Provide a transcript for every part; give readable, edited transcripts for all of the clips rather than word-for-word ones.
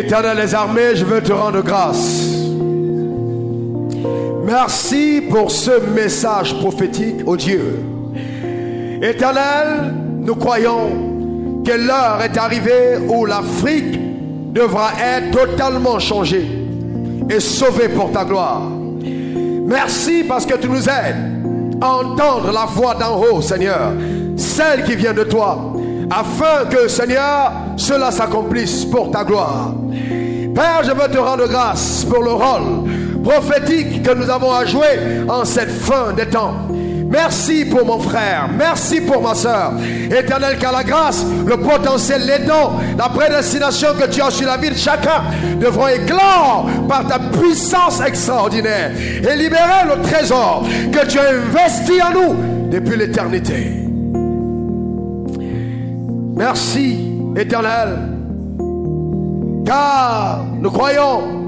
Éternel des armées, je veux te rendre grâce. Merci pour ce message prophétique, oh Dieu. Éternel, nous croyons que l'heure est arrivée où l'Afrique devra être totalement changée et sauvée pour ta gloire. Merci parce que tu nous aides à entendre la voix d'en haut, Seigneur, celle qui vient de toi, afin que, Seigneur, cela s'accomplisse pour ta gloire. Père, je veux te rendre grâce pour le rôle prophétique que nous avons à jouer en cette fin des temps. Merci pour mon frère, merci pour ma soeur. Éternel, car la grâce, le potentiel, les dons, la prédestination que tu as sur la vie de chacun devront éclore par ta puissance extraordinaire et libérer le trésor que tu as investi en nous depuis l'éternité. Merci, Éternel, car nous croyons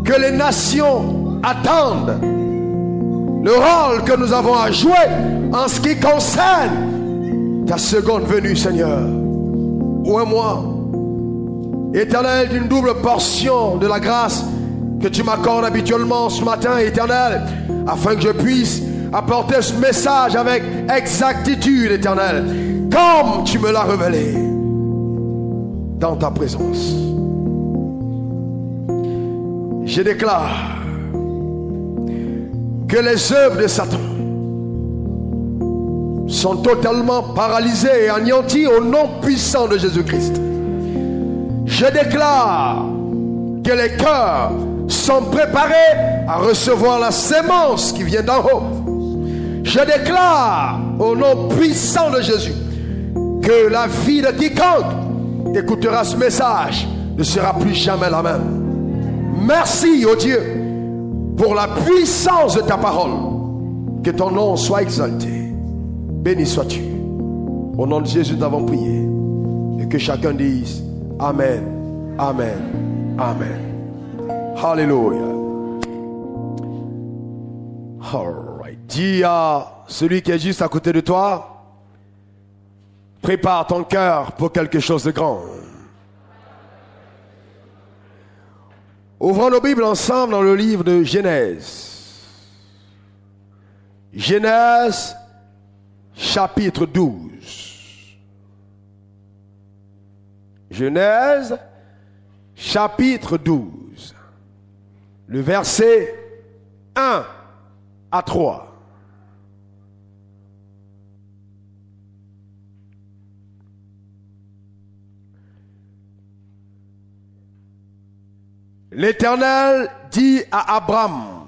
que les nations attendent le rôle que nous avons à jouer en ce qui concerne ta seconde venue, Seigneur. Ouvre-moi, Éternel, d'une double portion de la grâce que tu m'accordes habituellement ce matin, Éternel, afin que je puisse apporter ce message avec exactitude, Éternel, comme tu me l'as révélé dans ta présence. Je déclare que les œuvres de Satan sont totalement paralysées et anéanties au nom puissant de Jésus-Christ. Je déclare que les cœurs sont préparés à recevoir la sémence qui vient d'en haut. Je déclare au nom puissant de Jésus que la vie de quiconque écoutera ce message ne sera plus jamais la même. Merci, oh Dieu, pour la puissance de ta parole. Que ton nom soit exalté. Béni sois-tu. Au nom de Jésus, nous avons prié. Et que chacun dise Amen, Amen, Amen. Alléluia. All right. Dis à celui qui est juste à côté de toi, prépare ton cœur pour quelque chose de grand. Ouvrons nos Bibles ensemble dans le livre de Genèse. Genèse, chapitre 12. Genèse, chapitre 12. Le verset 1 à 3. L'Éternel dit à Abraham,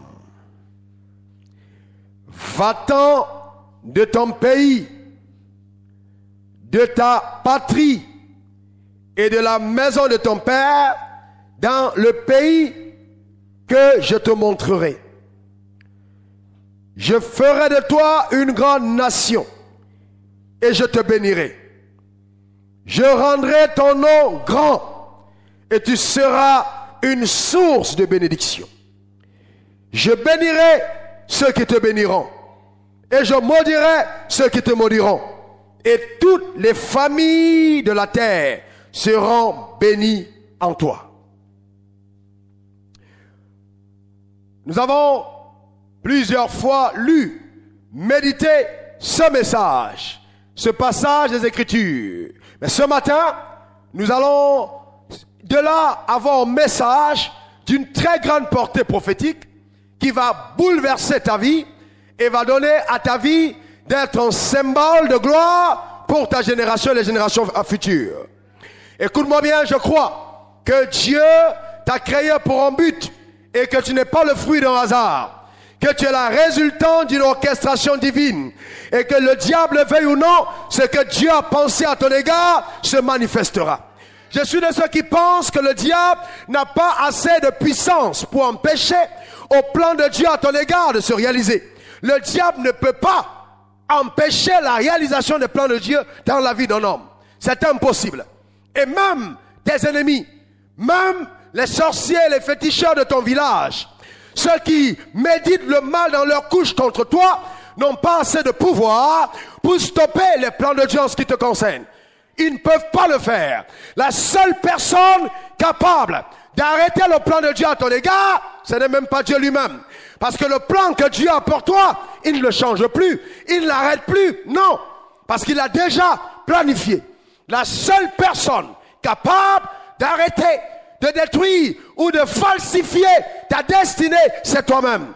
va-t'en de ton pays, de ta patrie et de la maison de ton père dans le pays que je te montrerai. Je ferai de toi une grande nation et je te bénirai. Je rendrai ton nom grand et tu seras une source de bénédiction. Je bénirai ceux qui te béniront et je maudirai ceux qui te maudiront. Et toutes les familles de la terre seront bénies en toi. Nous avons plusieurs fois lu, médité ce message, ce passage des Écritures. Mais ce matin, nous allons de là avoir un message d'une très grande portée prophétique qui va bouleverser ta vie et va donner à ta vie d'être un symbole de gloire pour ta génération et les générations futures. Écoute-moi bien, je crois que Dieu t'a créé pour un but et que tu n'es pas le fruit d'un hasard, que tu es la résultante d'une orchestration divine et que le diable veuille ou non, ce que Dieu a pensé à ton égard se manifestera. Je suis de ceux qui pensent que le diable n'a pas assez de puissance pour empêcher au plan de Dieu à ton égard de se réaliser. Le diable ne peut pas empêcher la réalisation des plans de Dieu dans la vie d'un homme. C'est impossible. Et même tes ennemis, même les sorciers, les féticheurs de ton village, ceux qui méditent le mal dans leur couche contre toi, n'ont pas assez de pouvoir pour stopper les plans de Dieu en ce qui te concerne. Ils ne peuvent pas le faire. La seule personne capable d'arrêter le plan de Dieu à ton égard, ce n'est même pas Dieu lui-même. Parce que le plan que Dieu a pour toi, il ne le change plus, il ne l'arrête plus, non. Parce qu'il a déjà planifié. La seule personne capable d'arrêter, de détruire ou de falsifier ta destinée, c'est toi-même.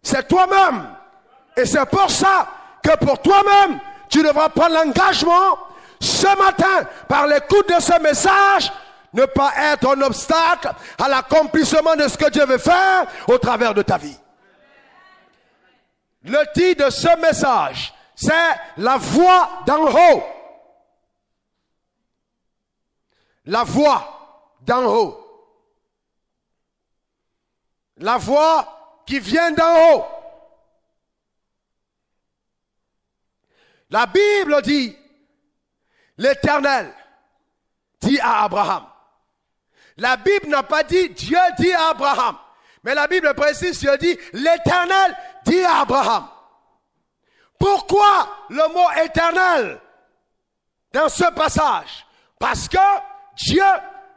C'est toi-même. Et c'est pour ça que pour toi-même, tu devras prendre l'engagement ce matin, par l'écoute de ce message, ne pas être un obstacle à l'accomplissement de ce que Dieu veut faire au travers de ta vie. Le titre de ce message, c'est la voix d'en haut. La voix d'en haut. La voix qui vient d'en haut. La Bible dit, l'Éternel dit à Abraham. La Bible n'a pas dit Dieu dit à Abraham. Mais la Bible précise, Dieu dit l'Éternel dit à Abraham. Pourquoi le mot éternel dans ce passage? Parce que Dieu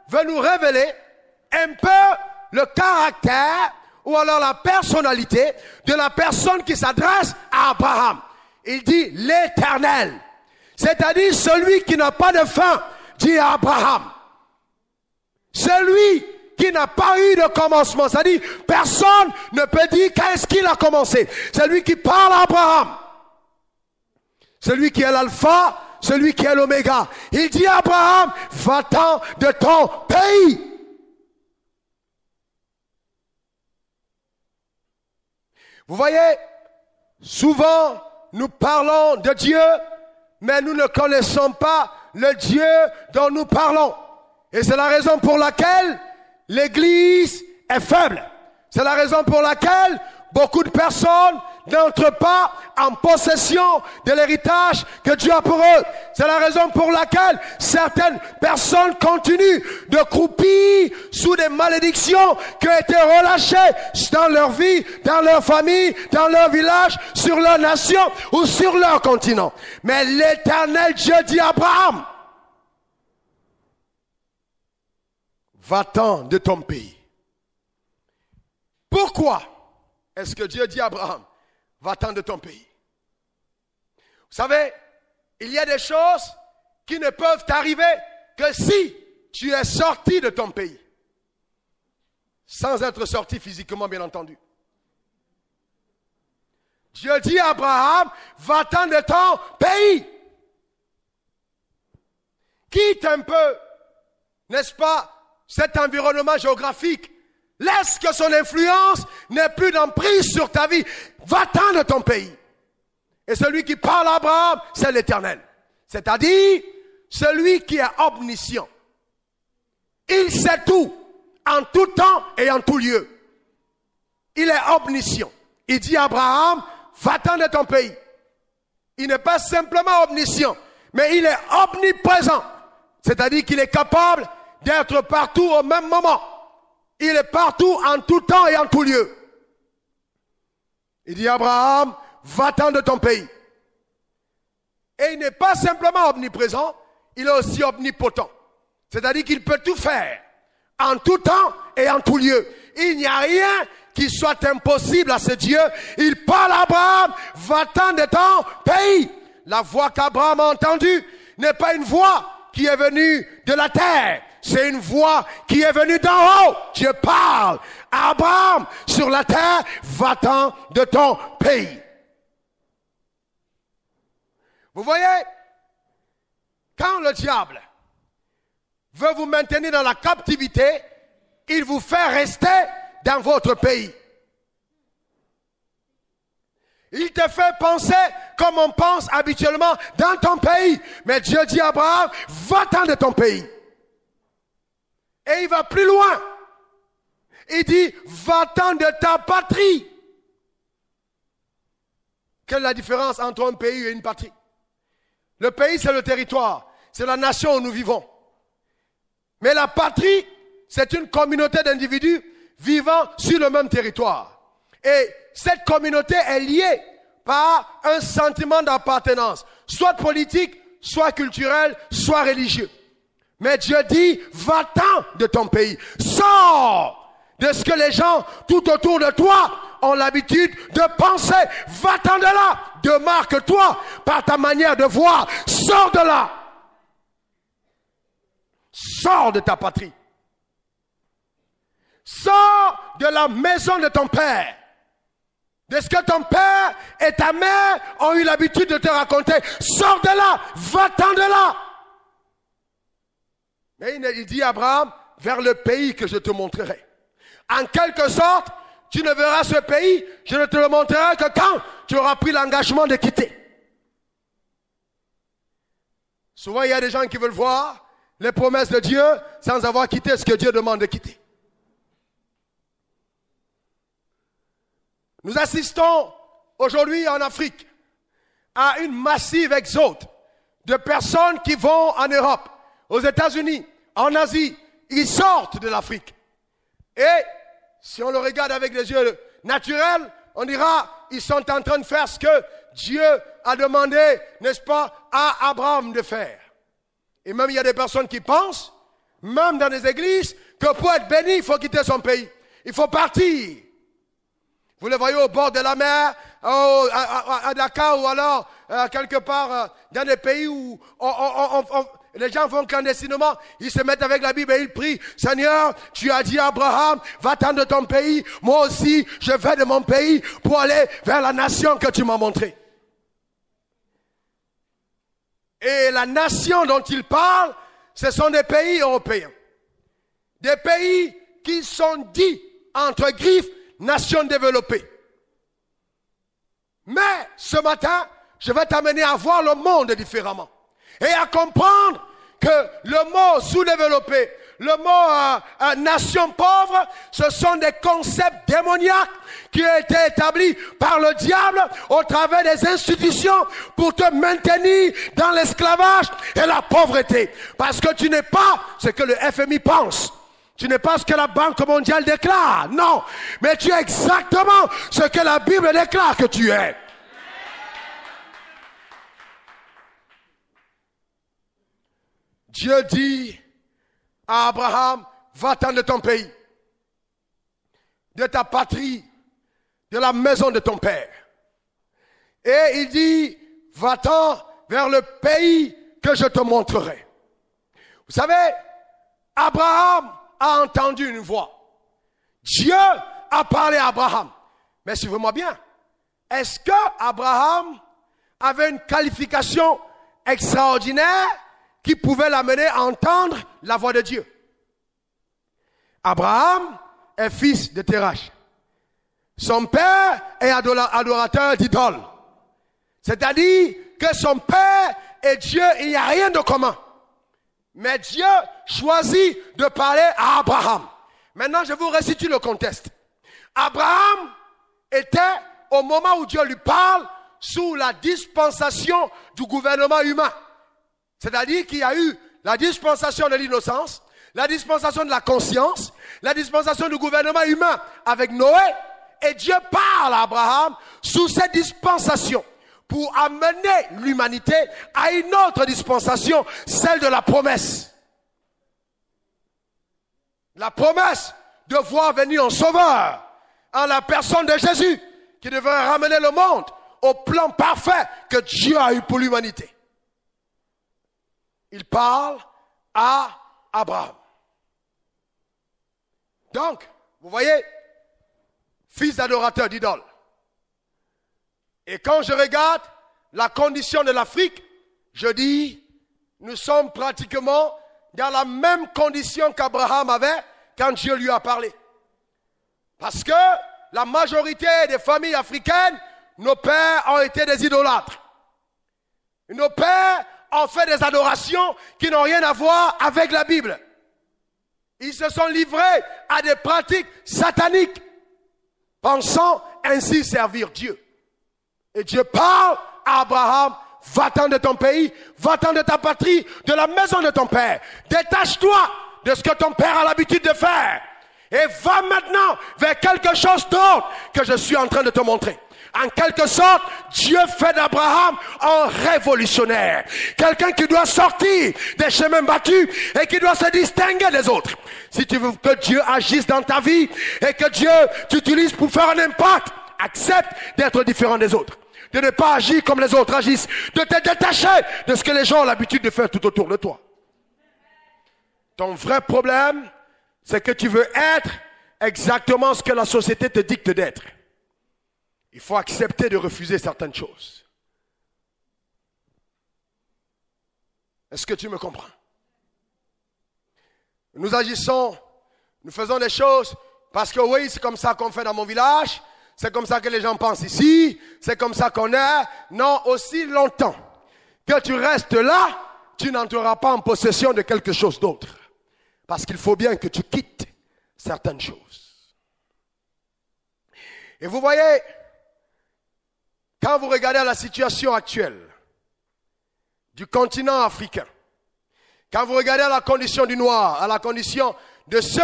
veut nous révéler un peu le caractère ou alors la personnalité de la personne qui s'adresse à Abraham. Il dit l'Éternel. C'est-à-dire celui qui n'a pas de fin, dit à Abraham. Celui qui n'a pas eu de commencement. C'est-à-dire personne ne peut dire qu'est-ce qu'il a commencé. C'est lui qui parle à Abraham. Celui qui est l'alpha, celui qui est l'oméga. Il dit à Abraham, va-t'en de ton pays. Vous voyez, souvent nous parlons de Dieu, mais nous ne connaissons pas le Dieu dont nous parlons. Et c'est la raison pour laquelle l'Église est faible. C'est la raison pour laquelle beaucoup de personnes n'entrent pas en possession de l'héritage que Dieu a pour eux. C'est la raison pour laquelle certaines personnes continuent de croupir sous des malédictions qui ont été relâchées dans leur vie, dans leur famille, dans leur village, sur leur nation ou sur leur continent. Mais l'Éternel Dieu dit à Abraham, va-t'en de ton pays. Pourquoi est-ce que Dieu dit à Abraham, va-t'en de ton pays? Vous savez, il y a des choses qui ne peuvent t'arriver que si tu es sorti de ton pays. Sans être sorti physiquement, bien entendu. Dieu dit à Abraham, va-t'en de ton pays. Quitte un peu, n'est-ce pas, cet environnement géographique. Laisse que son influence n'ait plus d'emprise sur ta vie. Va-t'en de ton pays. Et celui qui parle à Abraham, c'est l'Éternel. C'est-à-dire, celui qui est omniscient. Il sait tout, en tout temps et en tout lieu. Il est omniscient. Il dit à Abraham, va-t'en de ton pays. Il n'est pas simplement omniscient, mais il est omniprésent. C'est-à-dire qu'il est capable d'être partout au même moment. Il est partout en tout temps et en tout lieu. Il dit à Abraham, va-t'en de ton pays. Et il n'est pas simplement omniprésent, il est aussi omnipotent. C'est-à-dire qu'il peut tout faire, en tout temps et en tout lieu. Il n'y a rien qui soit impossible à ce Dieu. Il parle à Abraham, va-t'en de ton pays. La voix qu'Abraham a entendue n'est pas une voix qui est venue de la terre. C'est une voix qui est venue d'en haut. Dieu parle à Abraham sur la terre, va-t'en de ton pays. Vous voyez, quand le diable veut vous maintenir dans la captivité, il vous fait rester dans votre pays. Il te fait penser comme on pense habituellement dans ton pays. Mais Dieu dit à Abraham, va-t'en de ton pays. Et il va plus loin. Il dit, va-t'en de ta patrie. Quelle est la différence entre un pays et une patrie? Le pays, c'est le territoire. C'est la nation où nous vivons. Mais la patrie, c'est une communauté d'individus vivant sur le même territoire. Et cette communauté est liée par un sentiment d'appartenance, soit politique, soit culturel, soit religieux. Mais Dieu dit, va-t'en de ton pays. Sors de ce que les gens tout autour de toi ont l'habitude de penser. Va-t'en de là. Démarque-toi par ta manière de voir. Sors de là. Sors de ta patrie. Sors de la maison de ton père. De ce que ton père et ta mère ont eu l'habitude de te raconter. Sors de là. Va-t'en de là. Mais il dit à Abraham, vers le pays que je te montrerai. En quelque sorte, tu ne verras ce pays, je ne te le montrerai que quand tu auras pris l'engagement de quitter. Souvent, il y a des gens qui veulent voir les promesses de Dieu sans avoir quitté ce que Dieu demande de quitter. Nous assistons aujourd'hui en Afrique à une massive exode de personnes qui vont en Europe, aux États-Unis, en Asie. Ils sortent de l'Afrique. Et si on le regarde avec les yeux naturels, on dira, ils sont en train de faire ce que Dieu a demandé, n'est-ce pas, à Abraham de faire. Et même il y a des personnes qui pensent, même dans les églises, que pour être béni, il faut quitter son pays. Il faut partir. Vous le voyez au bord de la mer, à Dakar ou alors quelque part dans des pays où les gens vont clandestinement, ils se mettent avec la Bible et ils prient. Seigneur, tu as dit à Abraham, va-t'en de ton pays. Moi aussi, je vais de mon pays pour aller vers la nation que tu m'as montrée. Et la nation dont il parle, ce sont des pays européens. Des pays qui sont dits, entre griffes, nations développées. Mais ce matin, je vais t'amener à voir le monde différemment. Et à comprendre que le mot sous-développé, le mot nation pauvre, ce sont des concepts démoniaques qui ont été établis par le diable au travers des institutions pour te maintenir dans l'esclavage et la pauvreté. Parce que tu n'es pas ce que le FMI pense. Tu n'es pas ce que la Banque mondiale déclare. Non. Mais tu es exactement ce que la Bible déclare que tu es. Dieu dit à Abraham, va-t'en de ton pays, de ta patrie, de la maison de ton père. Et il dit, va-t'en vers le pays que je te montrerai. Vous savez, Abraham a entendu une voix. Dieu a parlé à Abraham. Mais suivez-moi bien. Est-ce que Abraham avait une qualification extraordinaire qui pouvait l'amener à entendre la voix de Dieu? Abraham est fils de Terach. Son père est adorateur d'idoles. C'est-à-dire que son père et Dieu, il n'y a rien de commun. Mais Dieu choisit de parler à Abraham. Maintenant, je vous resitue le contexte. Abraham était, au moment où Dieu lui parle, sous la dispensation du gouvernement humain. C'est-à-dire qu'il y a eu la dispensation de l'innocence, la dispensation de la conscience, la dispensation du gouvernement humain avec Noé. Et Dieu parle à Abraham sous cette dispensation pour amener l'humanité à une autre dispensation, celle de la promesse. La promesse de voir venir un sauveur en la personne de Jésus qui devrait ramener le monde au plan parfait que Dieu a eu pour l'humanité. Il parle à Abraham. Donc, vous voyez, fils d'adorateur d'idoles. Et quand je regarde la condition de l'Afrique, je dis, nous sommes pratiquement dans la même condition qu'Abraham avait quand Dieu lui a parlé. Parce que la majorité des familles africaines, nos pères ont été des idolâtres. Nos pères ont fait des adorations qui n'ont rien à voir avec la Bible. Ils se sont livrés à des pratiques sataniques, pensant ainsi servir Dieu. Et Dieu parle à Abraham, va-t'en de ton pays, va-t'en de ta patrie, de la maison de ton père. Détache-toi de ce que ton père a l'habitude de faire. Et va maintenant vers quelque chose d'autre que je suis en train de te montrer. En quelque sorte, Dieu fait d'Abraham un révolutionnaire. Quelqu'un qui doit sortir des chemins battus et qui doit se distinguer des autres. Si tu veux que Dieu agisse dans ta vie et que Dieu t'utilise pour faire un impact, accepte d'être différent des autres. De ne pas agir comme les autres agissent. De te détacher de ce que les gens ont l'habitude de faire tout autour de toi. Ton vrai problème, c'est que tu veux être exactement ce que la société te dicte d'être. Il faut accepter de refuser certaines choses. Est-ce que tu me comprends? Nous agissons, nous faisons des choses parce que oui, c'est comme ça qu'on fait dans mon village. C'est comme ça que les gens pensent ici. C'est comme ça qu'on est. Non, aussi longtemps que tu restes là, tu n'entreras pas en possession de quelque chose d'autre. Parce qu'il faut bien que tu quittes certaines choses. Et vous voyez, quand vous regardez la situation actuelle du continent africain, quand vous regardez la condition du noir, à la condition de ceux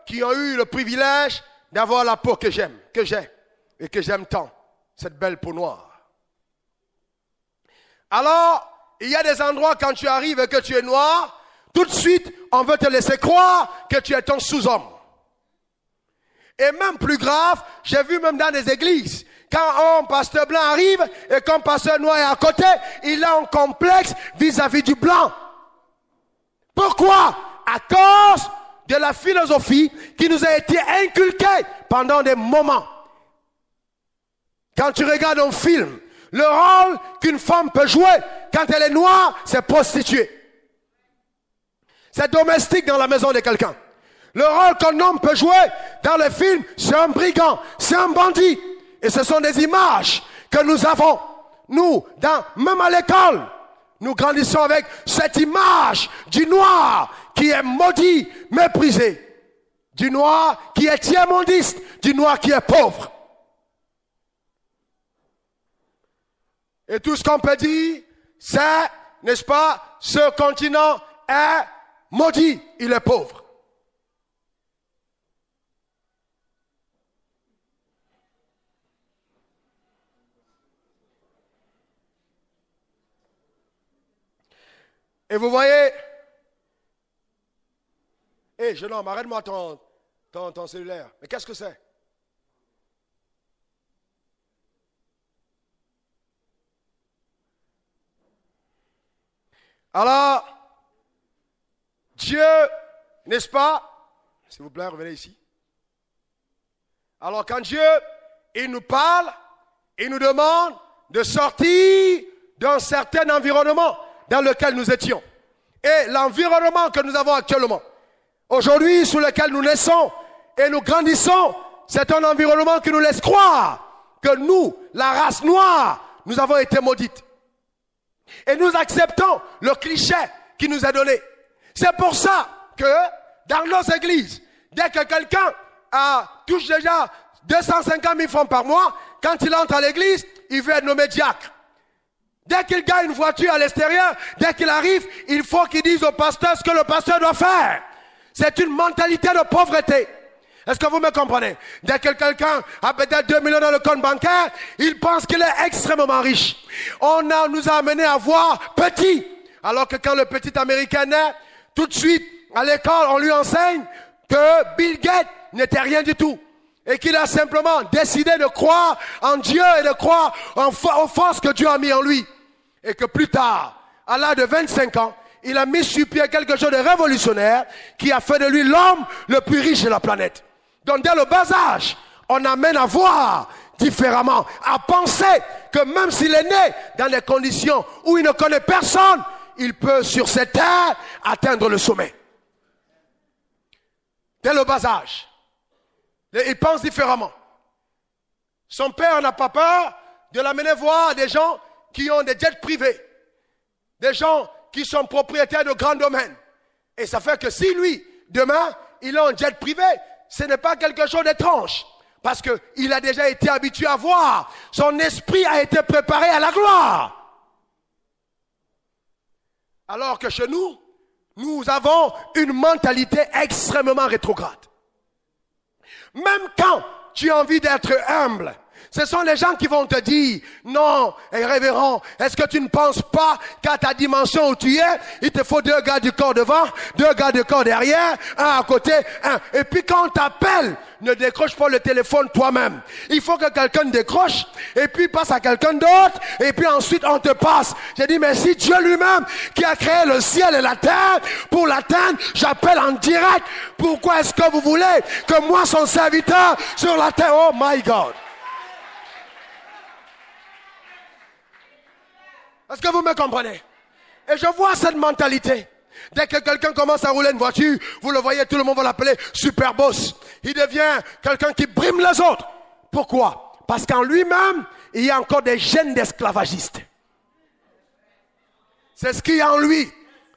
qui ont eu le privilège d'avoir la peau que j'aime, que j'ai, et que j'aime tant, cette belle peau noire. Alors, il y a des endroits quand tu arrives et que tu es noir, tout de suite, on veut te laisser croire que tu es un sous-homme. Et même plus grave, j'ai vu même dans des églises, quand un pasteur blanc arrive et qu'un pasteur noir est à côté, il a un complexe vis-à-vis du blanc. Pourquoi? À cause de la philosophie qui nous a été inculquée pendant des moments. Quand tu regardes un film, le rôle qu'une femme peut jouer quand elle est noire, c'est prostituée. C'est domestique dans la maison de quelqu'un. Le rôle qu'un homme peut jouer dans le film, c'est un brigand, c'est un bandit. Et ce sont des images que nous avons. Nous, même à l'école, nous grandissons avec cette image du noir qui est maudit, méprisé. Du noir qui est tiers-mondiste, du noir qui est pauvre. Et tout ce qu'on peut dire, c'est, n'est-ce pas, ce continent est maudit, il est pauvre. Et vous voyez, jeune homme, arrête-moi ton cellulaire. Mais qu'est-ce que c'est? Alors, Dieu, n'est-ce pas? S'il vous plaît, revenez ici. Alors, quand Dieu, il nous parle, il nous demande de sortir d'un certain environnement dans lequel nous étions. Et l'environnement que nous avons actuellement, aujourd'hui, sous lequel nous naissons et nous grandissons, c'est un environnement qui nous laisse croire que nous, la race noire, nous avons été maudites. Et nous acceptons le cliché qui nous est donné. C'est pour ça que dans nos églises, dès que quelqu'un touche déjà 250 000 francs par mois, quand il entre à l'église, il veut être nommé diacre. Dès qu'il gagne une voiture à l'extérieur, dès qu'il arrive, il faut qu'il dise au pasteur ce que le pasteur doit faire. C'est une mentalité de pauvreté. Est-ce que vous me comprenez? Dès que quelqu'un a peut-être 2 millions dans le compte bancaire, il pense qu'il est extrêmement riche. Nous a amené à voir petit. Alors que quand le petit Américain naît, tout de suite, à l'école, on lui enseigne que Bill Gates n'était rien du tout. Et qu'il a simplement décidé de croire en Dieu et de croire aux forces que Dieu a mis en lui. Et que plus tard, à l'âge de 25 ans, il a mis sur pied quelque chose de révolutionnaire qui a fait de lui l'homme le plus riche de la planète. Donc dès le bas âge, on amène à voir différemment, à penser que même s'il est né dans des conditions où il ne connaît personne, il peut sur cette terre atteindre le sommet. Dès le bas âge, il pense différemment. Son père n'a pas peur de l'amener voir des gens qui ont des jets privés, des gens qui sont propriétaires de grands domaines. Et ça fait que si lui, demain, il a un jet privé, ce n'est pas quelque chose d'étrange. Parce qu'il a déjà été habitué à voir. Son esprit a été préparé à la gloire. Alors que chez nous, nous avons une mentalité extrêmement rétrograde. Même quand tu as envie d'être humble, Ce sont les gens qui vont te dire, non, révérend, est-ce que tu ne penses pas qu'à ta dimension où tu es, il te faut 2 gars du corps devant, 2 gars du corps derrière, un à côté, un. Et puis quand on t'appelle, ne décroche pas le téléphone toi-même. Il faut que quelqu'un décroche, et puis passe à quelqu'un d'autre, et puis ensuite on te passe. J'ai dit, mais si Dieu lui-même, qui a créé le ciel et la terre, pour l'atteindre, j'appelle en direct. Pourquoi est-ce que vous voulez que moi, son serviteur, sur la terre, oh my God. Est-ce que vous me comprenez? Et je vois cette mentalité. Dès que quelqu'un commence à rouler une voiture, vous le voyez, tout le monde va l'appeler super boss. Il devient quelqu'un qui brime les autres. Pourquoi? Parce qu'en lui-même, il y a encore des gènes d'esclavagistes. C'est ce qu'il y a en lui.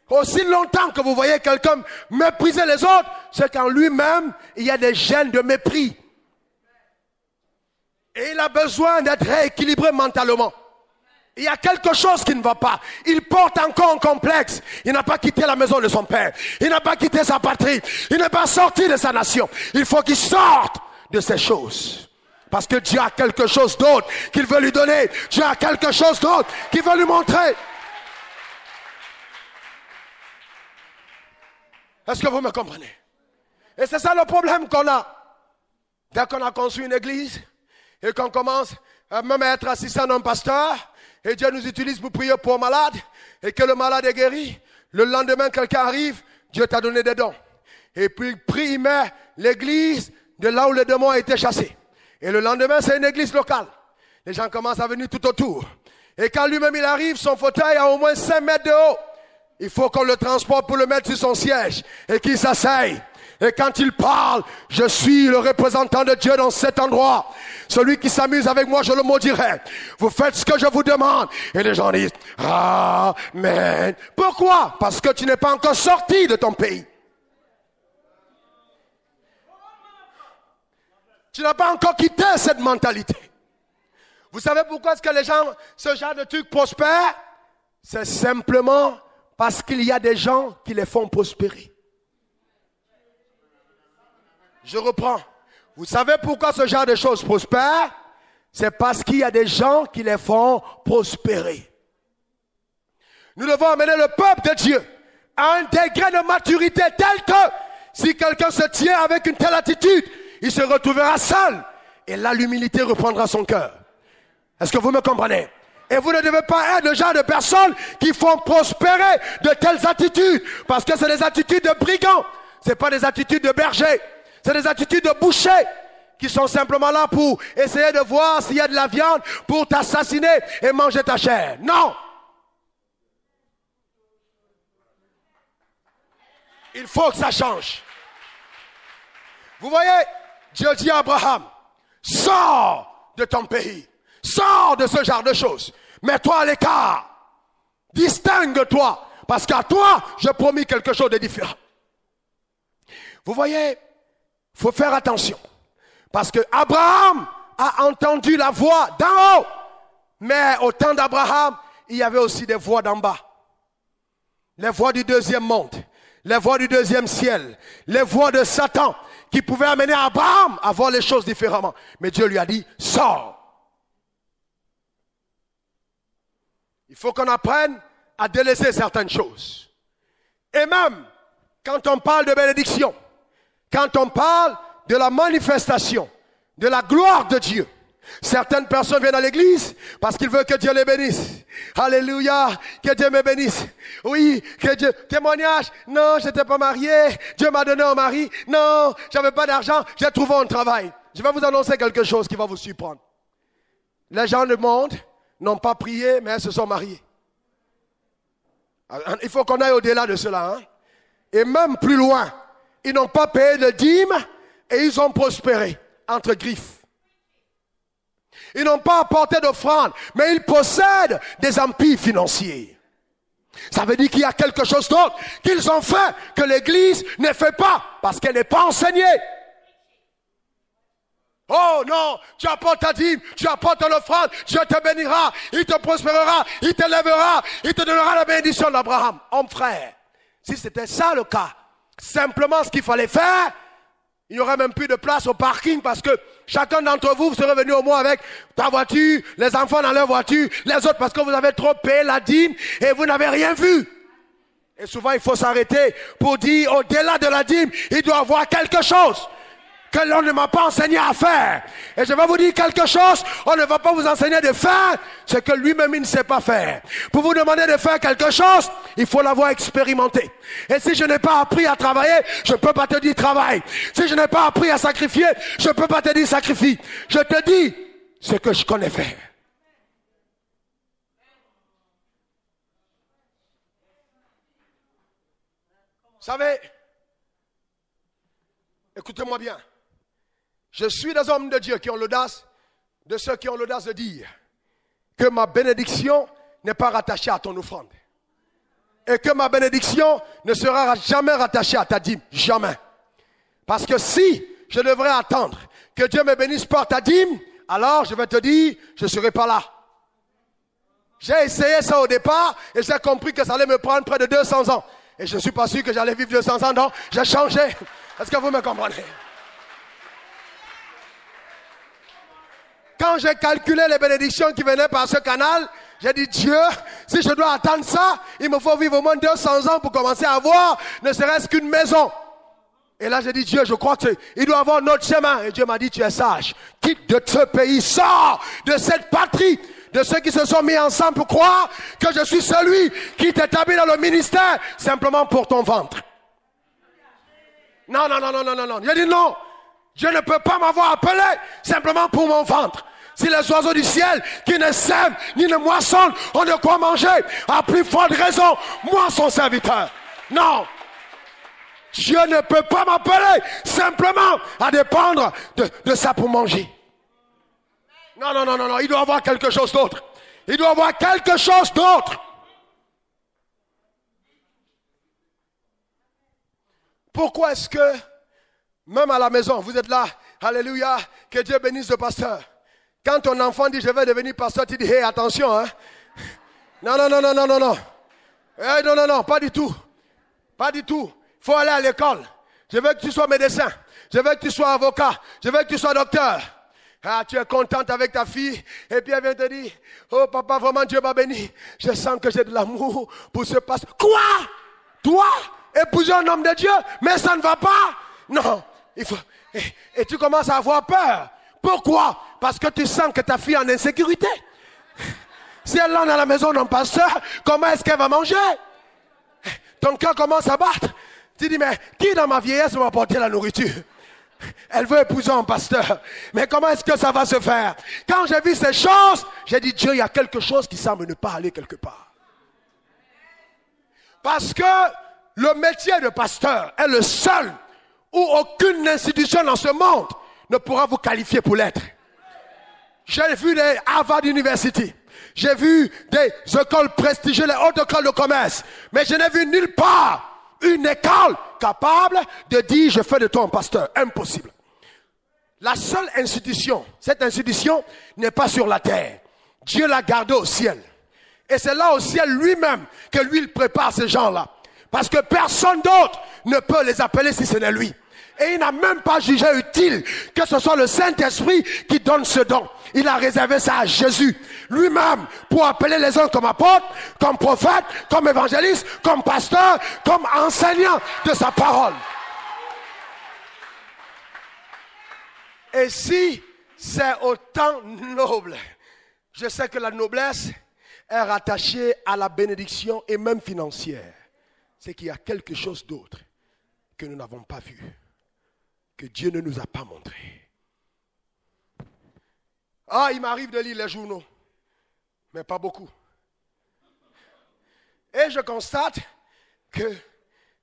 Aussi longtemps que vous voyez quelqu'un mépriser les autres, c'est qu'en lui-même, il y a des gènes de mépris. Et il a besoin d'être rééquilibré mentalement. Il y a quelque chose qui ne va pas. Il porte encore un complexe. Il n'a pas quitté la maison de son père. Il n'a pas quitté sa patrie. Il n'est pas sorti de sa nation. Il faut qu'il sorte de ces choses. Parce que Dieu a quelque chose d'autre qu'il veut lui donner. Dieu a quelque chose d'autre qu'il veut lui montrer. Est-ce que vous me comprenez? Et c'est ça le problème qu'on a. Dès qu'on a construit une église et qu'on commence à même être assistant d'un pasteur, et Dieu nous utilise pour prier pour un malade, et que le malade est guéri, le lendemain quelqu'un arrive, Dieu t'a donné des dons. Et puis il prie, il met l'église de là où le démon a été chassé. Et le lendemain c'est une église locale. Les gens commencent à venir tout autour. Et quand lui-même il arrive, son fauteuil a au moins 5 mètres de haut. Il faut qu'on le transporte pour le mettre sur son siège et qu'il s'asseye. Et quand il parle, je suis le représentant de Dieu dans cet endroit. Celui qui s'amuse avec moi, je le maudirai. Vous faites ce que je vous demande. Et les gens disent, Amen. Pourquoi? Parce que tu n'es pas encore sorti de ton pays. Tu n'as pas encore quitté cette mentalité. Vous savez pourquoi est-ce que les gens, ce genre de trucs prospèrent? C'est simplement parce qu'il y a des gens qui les font prospérer. Je reprends. Vous savez pourquoi ce genre de choses prospèrent? C'est parce qu'il y a des gens qui les font prospérer. Nous devons amener le peuple de Dieu à un degré de maturité tel que si quelqu'un se tient avec une telle attitude, il se retrouvera seul. Et là, l'humilité reprendra son cœur. Est-ce que vous me comprenez? Et vous ne devez pas être le genre de personnes qui font prospérer de telles attitudes. Parce que c'est des attitudes de brigands. Ce n'est pas des attitudes de bergers. C'est des attitudes de bouchers qui sont simplement là pour essayer de voir s'il y a de la viande pour t'assassiner et manger ta chair. Non! Il faut que ça change. Vous voyez, Dieu dit à Abraham, sors de ton pays. Sors de ce genre de choses. Mets-toi à l'écart. Distingue-toi. Parce qu'à toi, j'ai promis quelque chose de différent. Vous voyez, il faut faire attention. Parce que Abraham a entendu la voix d'en haut. Mais au temps d'Abraham, il y avait aussi des voix d'en bas. Les voix du deuxième monde. Les voix du deuxième ciel. Les voix de Satan qui pouvaient amener Abraham à voir les choses différemment. Mais Dieu lui a dit, sors. Il faut qu'on apprenne à délaisser certaines choses. Et même, quand on parle de bénédiction, quand on parle de la manifestation, de la gloire de Dieu, certaines personnes viennent à l'église parce qu'ils veulent que Dieu les bénisse. Alléluia, que Dieu me bénisse. Oui, que Dieu, témoignage, non, je n'étais pas marié, Dieu m'a donné un mari, non, j'avais pas d'argent, j'ai trouvé un travail. Je vais vous annoncer quelque chose qui va vous surprendre. Les gens du monde n'ont pas prié, mais elles se sont mariées. Il faut qu'on aille au-delà de cela. Hein? Et même plus loin, ils n'ont pas payé de dîmes et ils ont prospéré entre griffes. Ils n'ont pas apporté d'offrande, mais ils possèdent des empires financiers. Ça veut dire qu'il y a quelque chose d'autre qu'ils ont fait que l'Église ne fait pas parce qu'elle n'est pas enseignée. Oh non, tu apportes ta dîme, tu apportes ton offrande, Dieu te bénira, il te prospérera, il te lèvera, il te donnera la bénédiction d'Abraham. Homme frère, si c'était ça le cas, simplement ce qu'il fallait faire, Il n'y aurait même plus de place au parking parce que chacun d'entre vous, vous serez venu au moins avec ta voiture, les enfants dans leur voiture, les autres parce que vous avez trop payé la dîme et vous n'avez rien vu. Et souvent, il faut s'arrêter pour dire, au-delà de la dîme, il doit y avoir quelque chose que l'on ne m'a pas enseigné à faire. Et je vais vous dire quelque chose, on ne va pas vous enseigner de faire ce que lui-même il ne sait pas faire. Pour vous demander de faire quelque chose, il faut l'avoir expérimenté. Et si je n'ai pas appris à travailler, je ne peux pas te dire travail. Si je n'ai pas appris à sacrifier, je ne peux pas te dire sacrifie. Je te dis ce que je connais faire. Vous savez, écoutez-moi bien. Je suis des hommes de Dieu qui ont l'audace, de ceux qui ont l'audace de dire que ma bénédiction n'est pas rattachée à ton offrande. Et que ma bénédiction ne sera jamais rattachée à ta dîme. Jamais. Parce que si je devrais attendre que Dieu me bénisse par ta dîme, alors je vais te dire, je ne serai pas là. J'ai essayé ça au départ et j'ai compris que ça allait me prendre près de 200 ans. Et je ne suis pas sûr que j'allais vivre 200 ans, donc j'ai changé. Est-ce que vous me comprenez? Quand j'ai calculé les bénédictions qui venaient par ce canal, j'ai dit, Dieu, si je dois attendre ça, il me faut vivre au moins 200 ans pour commencer à avoir ne serait-ce qu'une maison. Et là, j'ai dit, Dieu, je crois qu'il doit avoir notre chemin. Et Dieu m'a dit, tu es sage. Quitte de ce pays, sors de cette patrie, de ceux qui se sont mis ensemble pour croire que je suis celui qui t'établit dans le ministère simplement pour ton ventre. Non, non, non, non, non, non, non. J'ai dit non. Dieu ne peut pas m'avoir appelé simplement pour mon ventre. Si les oiseaux du ciel qui ne sèment ni ne moissonnent ont de quoi manger, à plus forte raison, moi son serviteur. Non. Dieu ne peut pas m'appeler simplement à dépendre de ça pour manger. Non, non, non, non, non. Il doit y avoir quelque chose d'autre. Il doit y avoir quelque chose d'autre. Pourquoi est-ce que, même à la maison, vous êtes là, alléluia, que Dieu bénisse le pasteur. Quand ton enfant dit, je vais devenir pasteur, tu dis, hé, attention, hein. Non, non, non, non, non, non, non. Eh, non, non, non, pas du tout. Pas du tout. Il faut aller à l'école. Je veux que tu sois médecin. Je veux que tu sois avocat. Je veux que tu sois docteur. Ah, tu es contente avec ta fille. Et puis elle vient te dire, oh papa, vraiment Dieu m'a béni. Je sens que j'ai de l'amour pour ce pasteur. Quoi? Toi? Épouser un homme de Dieu? Mais ça ne va pas? Non. Il faut. Et tu commences à avoir peur. Pourquoi? Parce que tu sens que ta fille est en insécurité. Si elle l'a dans la maison d'un pasteur, comment est-ce qu'elle va manger? Ton cœur commence à battre. Tu dis, mais qui dans ma vieillesse m'a apporté la nourriture? Elle veut épouser un pasteur. Mais comment est-ce que ça va se faire? Quand j'ai vu ces choses, j'ai dit, Dieu, il y a quelque chose qui semble ne pas aller quelque part. Parce que le métier de pasteur est le seul où aucune institution dans ce monde ne pourra vous qualifier pour l'être. J'ai vu des Harvard University. J'ai vu des écoles prestigieuses, les hautes écoles de commerce. Mais je n'ai vu nulle part une école capable de dire je fais de toi un pasteur. Impossible. La seule institution, cette institution n'est pas sur la terre. Dieu l'a gardée au ciel. Et c'est là au ciel lui-même que lui il prépare ces gens-là. Parce que personne d'autre ne peut les appeler si ce n'est lui. Et il n'a même pas jugé utile que ce soit le Saint-Esprit qui donne ce don. Il a réservé ça à Jésus lui-même pour appeler les uns comme apôtres, comme prophètes, comme évangélistes, comme pasteurs, comme enseignants de sa parole. Et si c'est autant noble, je sais que la noblesse est rattachée à la bénédiction et même financière. C'est qu'il y a quelque chose d'autre que nous n'avons pas vu, que Dieu ne nous a pas montré. Ah, il m'arrive de lire les journaux, mais pas beaucoup. Et je constate que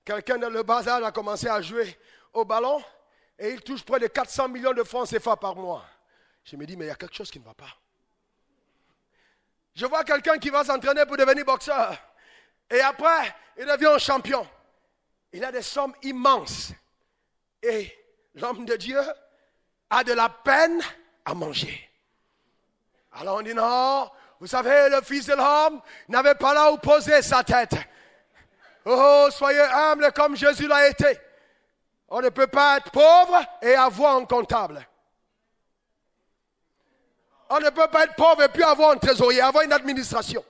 quelqu'un dans le bazar a commencé à jouer au ballon et il touche près de 400 millions de francs CFA par mois. Je me dis, mais il y a quelque chose qui ne va pas. Je vois quelqu'un qui va s'entraîner pour devenir boxeur. Et après, il devient un champion. Il a des sommes immenses. Et l'homme de Dieu a de la peine à manger. Alors on dit non, vous savez, le Fils de l'homme n'avait pas là où poser sa tête. Oh, soyez humbles comme Jésus l'a été. On ne peut pas être pauvre et avoir un comptable. On ne peut pas être pauvre et puis avoir un trésorier, avoir une administration.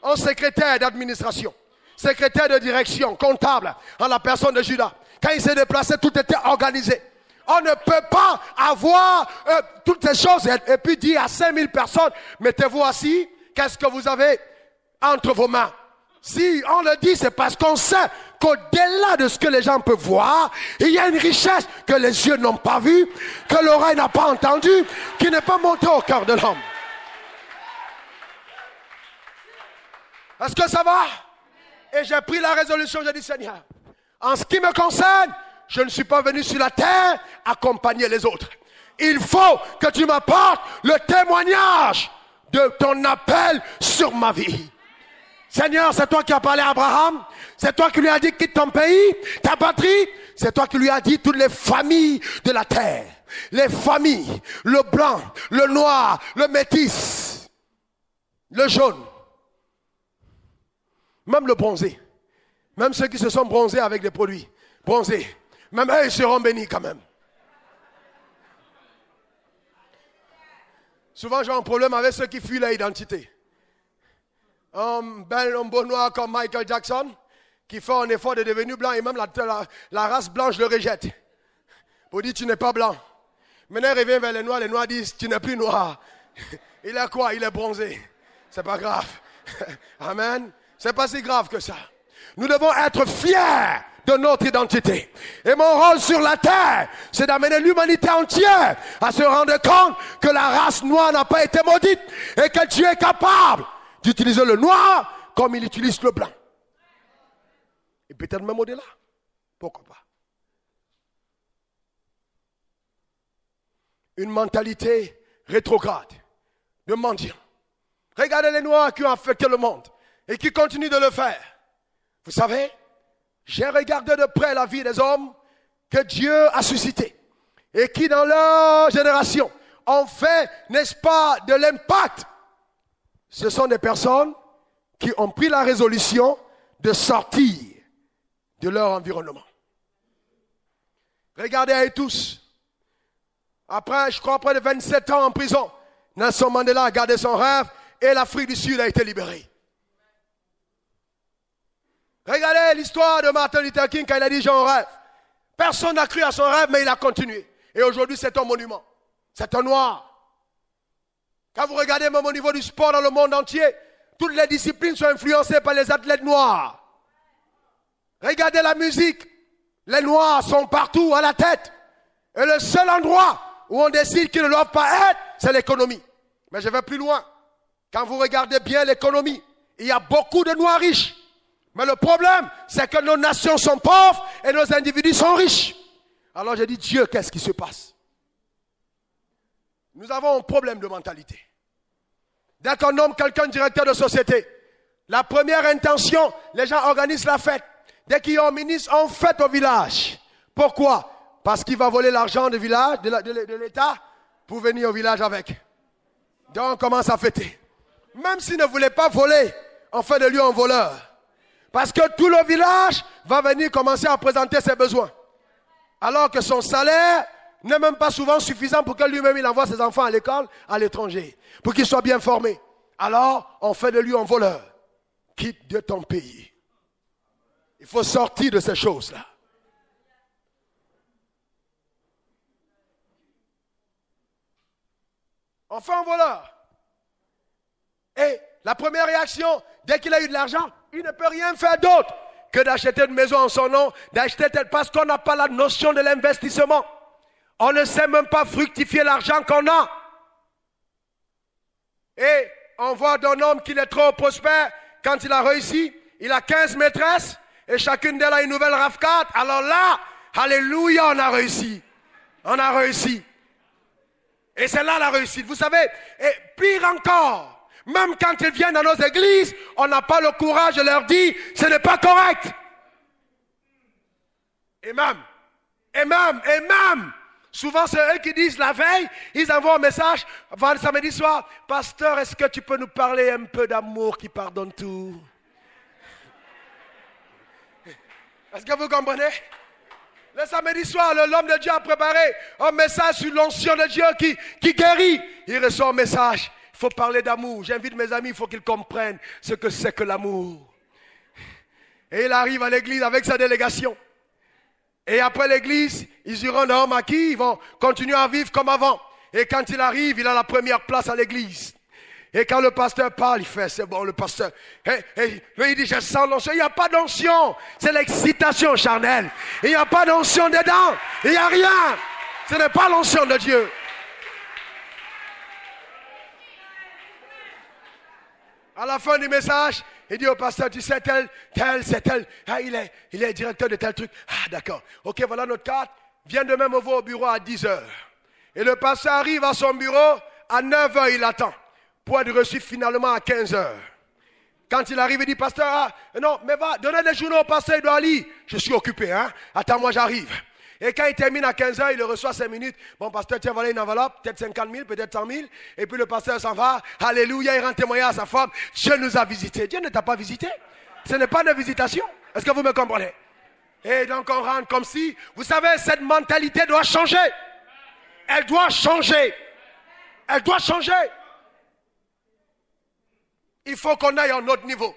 Un secrétaire d'administration, secrétaire de direction, comptable, en la personne de Judas. Quand il s'est déplacé, tout était organisé. On ne peut pas avoir toutes ces choses et puis dire à 5000 personnes, mettez-vous assis, qu'est-ce que vous avez entre vos mains? Si on le dit, c'est parce qu'on sait qu'au-delà de ce que les gens peuvent voir, il y a une richesse que les yeux n'ont pas vue, que l'oreille n'a pas entendue, qui n'est pas montée au cœur de l'homme. Est-ce que ça va? Et j'ai pris la résolution, j'ai dit, Seigneur, en ce qui me concerne, je ne suis pas venu sur la terre accompagner les autres. Il faut que tu m'apportes le témoignage de ton appel sur ma vie. Seigneur, c'est toi qui as parlé à Abraham. C'est toi qui lui as dit quitte ton pays, ta patrie. C'est toi qui lui as dit toutes les familles de la terre. Les familles, le blanc, le noir, le métis, le jaune. Même le bronzé. Même ceux qui se sont bronzés avec des produits bronzés. Même eux, ils seront bénis quand même. Souvent, j'ai un problème avec ceux qui fuient leur identité. Un beau noir comme Michael Jackson, qui fait un effort de devenir blanc, et même la race blanche le rejette. Pour dire, tu n'es pas blanc. Maintenant, il revient vers les noirs disent, tu n'es plus noir. Il est quoi? Il est bronzé. C'est pas grave. Amen. C'est pas si grave que ça. Nous devons être fiers de notre identité. Et mon rôle sur la terre, c'est d'amener l'humanité entière à se rendre compte que la race noire n'a pas été maudite et que Dieu est capable d'utiliser le noir comme il utilise le blanc. Et peut-être même au-delà. Pourquoi pas? Une mentalité rétrograde de mendiant. Regardez les noirs qui ont affecté le monde et qui continuent de le faire. Vous savez, j'ai regardé de près la vie des hommes que Dieu a suscités et qui dans leur génération ont fait, n'est-ce pas, de l'impact. Ce sont des personnes qui ont pris la résolution de sortir de leur environnement. Regardez à eux tous. Après, je crois, près de 27 ans en prison, Nelson Mandela a gardé son rêve et l'Afrique du Sud a été libérée. Regardez l'histoire de Martin Luther King quand il a dit « j'ai un rêve ». Personne n'a cru à son rêve, mais il a continué. Et aujourd'hui, c'est un monument. C'est un noir. Quand vous regardez même au niveau du sport dans le monde entier, toutes les disciplines sont influencées par les athlètes noirs. Regardez la musique. Les noirs sont partout à la tête. Et le seul endroit où on décide qu'ils ne doivent pas être, c'est l'économie. Mais je vais plus loin. Quand vous regardez bien l'économie, il y a beaucoup de noirs riches. Mais le problème, c'est que nos nations sont pauvres et nos individus sont riches. Alors j'ai dit, Dieu, qu'est-ce qui se passe? Nous avons un problème de mentalité. Dès qu'on nomme quelqu'un directeur de société, la première intention, les gens organisent la fête. Dès qu'il y a un ministre, on fête au village. Pourquoi? Parce qu'il va voler l'argent du village, de l'État, pour venir au village avec. Donc on commence à fêter. Même s'il ne voulait pas voler, on fait de lui un voleur. Parce que tout le village va venir commencer à présenter ses besoins. Alors que son salaire n'est même pas souvent suffisant pour que lui-même il envoie ses enfants à l'école, à l'étranger, pour qu'ils soient bien formés. Alors, on fait de lui un voleur. Quitte de ton pays. Il faut sortir de ces choses-là. On fait un voleur. Et la première réaction, dès qu'il a eu de l'argent, il ne peut rien faire d'autre que d'acheter une maison en son nom, d'acheter parce qu'on n'a pas la notion de l'investissement. On ne sait même pas fructifier l'argent qu'on a. Et on voit d'un homme qui est trop prospère, quand il a réussi, il a 15 maîtresses, et chacune d'elles a une nouvelle RAV4. Alors là, alléluia, on a réussi. On a réussi. Et c'est là la réussite. Vous savez, et pire encore, même quand ils viennent dans nos églises, on n'a pas le courage de leur dire, ce n'est pas correct. Et même, souvent c'est eux qui disent la veille, ils envoient un message, le samedi soir, pasteur, est-ce que tu peux nous parler un peu d'amour qui pardonne tout? Est-ce que vous comprenez? Le samedi soir, l'homme de Dieu a préparé un message sur l'onction de Dieu qui guérit. Il reçoit un message. Il faut parler d'amour. J'invite mes amis, il faut qu'ils comprennent ce que c'est que l'amour. Et il arrive à l'église avec sa délégation. Et après l'église, ils iront dans un maquis, ils vont continuer à vivre comme avant. Et quand il arrive, il a la première place à l'église. Et quand le pasteur parle, il fait, c'est bon, le pasteur. Et lui, il dit, je sens l'onction. Il n'y a pas d'onction. C'est l'excitation charnelle. Il n'y a pas d'onction dedans. Il n'y a rien. Ce n'est pas l'onction de Dieu. À la fin du message, il dit au pasteur, tu sais, tel, c'est tel. Ah, il est directeur de tel truc. Ah, d'accord. Ok, voilà notre carte. Viens demain me voir au bureau à 10h. Et le pasteur arrive à son bureau, à 9h, il attend. Pour être reçu finalement à 15h. Quand il arrive, il dit, pasteur, non, mais va, donnez des journaux au pasteur, il doit lire. Je suis occupé, hein. Attends, moi j'arrive. Et quand il termine à 15h, il le reçoit 5 minutes. Bon, pasteur, tiens, voilà une enveloppe, peut-être 50 000, peut-être 100 000. Et puis le pasteur s'en va. Alléluia, il rend témoignage à sa femme. Dieu nous a visités. Dieu ne t'a pas visité. Ce n'est pas une visitation. Est-ce que vous me comprenez? Et donc on rentre comme si, vous savez, cette mentalité doit changer. Elle doit changer. Elle doit changer. Il faut qu'on aille à un autre niveau.